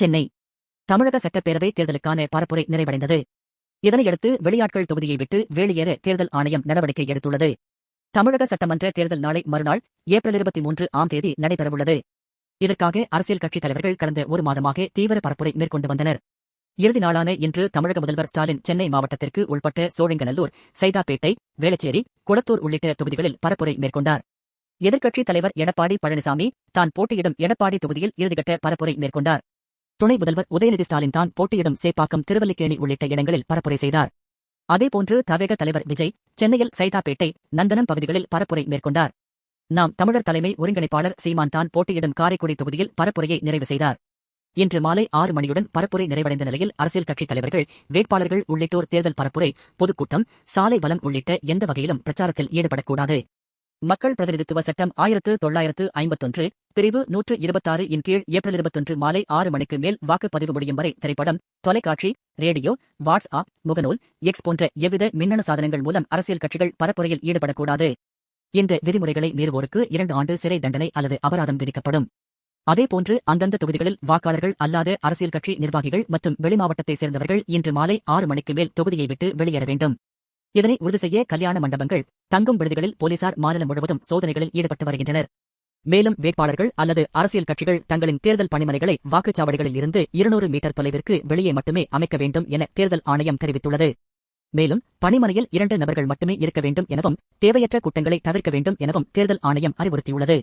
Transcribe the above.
சென்னை தமிழக சட்டப்பேரவை தேர்தலுக்கான பரப்புரை நிறைவடைந்தது. இதனையடுத்து வெளியாட்கள் தொகுதியை விட்டு வெளியேற தேர்தல் ஆணையம் நடவடிக்கை எடுத்துள்ளது. தமிழக சட்டமன்ற தேர்தல் நாளை மறுநாள் ஏப்ரல் 23ஆம் தேதி நடைபெறவுள்ளது. இதற்காக அரசியல் கட்சித் தலைவர்கள் கடந்த ஒரு மாதமாக தீவிர பரப்புரை மேற்கொண்டு வந்தனர். இறுதி நாளான இன்று தமிழக முதல்வர் ஸ்டாலின் சென்னை மாவட்டத்திற்கு உட்பட்ட சோழிங்கநல்லூர், சைதாப்பேட்டை, வேளச்சேரி, குளத்தூர் உள்ளிட்ட தொகுதிகளில் பரப்புரை மேற்கொண்டார். எதிர்க்கட்சித் தலைவர் எடப்பாடி பழனிசாமி தான் போட்டியிடும் எடப்பாடி தொகுதியில் இறுதிக்கட்ட பரப்புரை மேற்கொண்டார். துணை முதல்வர் உதயநிதி ஸ்டாலின் தான் போட்டியிடும் சேப்பாக்கம், திருவல்லிக்கேணி உள்ளிட்ட இடங்களில் பரப்புரை செய்தார். அதேபோன்று தவேக தலைவர் விஜய் சென்னையில் சைதாப்பேட்டை, நந்தனம் பகுதிகளில் பரப்புரை மேற்கொண்டார். நாம் தமிழர் தலைமை ஒருங்கிணைப்பாளர் சீமான் தான் போட்டியிடும் காரைக்குடி தொகுதியில் பரப்புரையை நிறைவு செய்தார். இன்று மாலை 6 மணியுடன் பரப்புரை நிறைவடைந்த நிலையில் அரசியல் கட்சித் தலைவர்கள், வேட்பாளர்கள் உள்ளிட்டோர் தேர்தல் பரப்புரை, பொதுக்கூட்டம், சாலை வலம் உள்ளிட்ட எந்த வகையிலும் பிரச்சாரத்தில் ஈடுபடக்கூடாது. மக்கள் பிரதிநிதித்துவ சட்டம் 1951 பிரிவு 126 இன் கீழ் ஏப்ரல் 21 மாலை 6 மணிக்கு மேல் வாக்குப்பதிவு முடியும் வரை திரைப்படம், தொலைக்காட்சி, ரேடியோ, வாட்ஸ்ஆப், முகநூல், எக்ஸ் போன்ற எவ்வித மின்னணு சாதனங்கள் மூலம் அரசியல் கட்சிகள் பரப்புரையில் ஈடுபடக்கூடாது. இந்த விதிமுறைகளை மீறுவோருக்கு 2 ஆண்டு சிறை தண்டனை அல்லது அபராதம் விதிக்கப்படும். அதேபோன்று அந்தந்த தொகுதிகளில் வாக்காளர்கள் அல்லாத அரசியல் கட்சி நிர்வாகிகள் மற்றும் வெளிமாவட்டத்தைச் சேர்ந்தவர்கள் இன்று மாலை 6 மணிக்கு மேல் தொகுதியை விட்டு வெளியேற வேண்டும். இதனை உறுதி செய்ய கல்யாண மண்டபங்கள், தங்கும் விடுதிகளில் போலீசார் மாநிலம் முழுவதும் சோதனைகளில் ஈடுபட்டு வருகின்றனர். மேலும் வேட்பாளர்கள் அல்லது அரசியல் கட்சிகள் தங்களின் தேர்தல் பணிமனைகளை வாக்குச்சாவடிகளில் இருந்து 200 மீட்டர் தொலைவிற்கு வெளியே மட்டுமே அமைக்க வேண்டும் என தேர்தல் ஆணையம் தெரிவித்துள்ளது. மேலும் பணிமனையில் 2 நபர்கள் மட்டுமே இருக்க வேண்டும் எனவும், தேவையற்ற கூட்டங்களை தவிர்க்க வேண்டும் எனவும் தேர்தல் ஆணையம் அறிவுறுத்தியுள்ளது.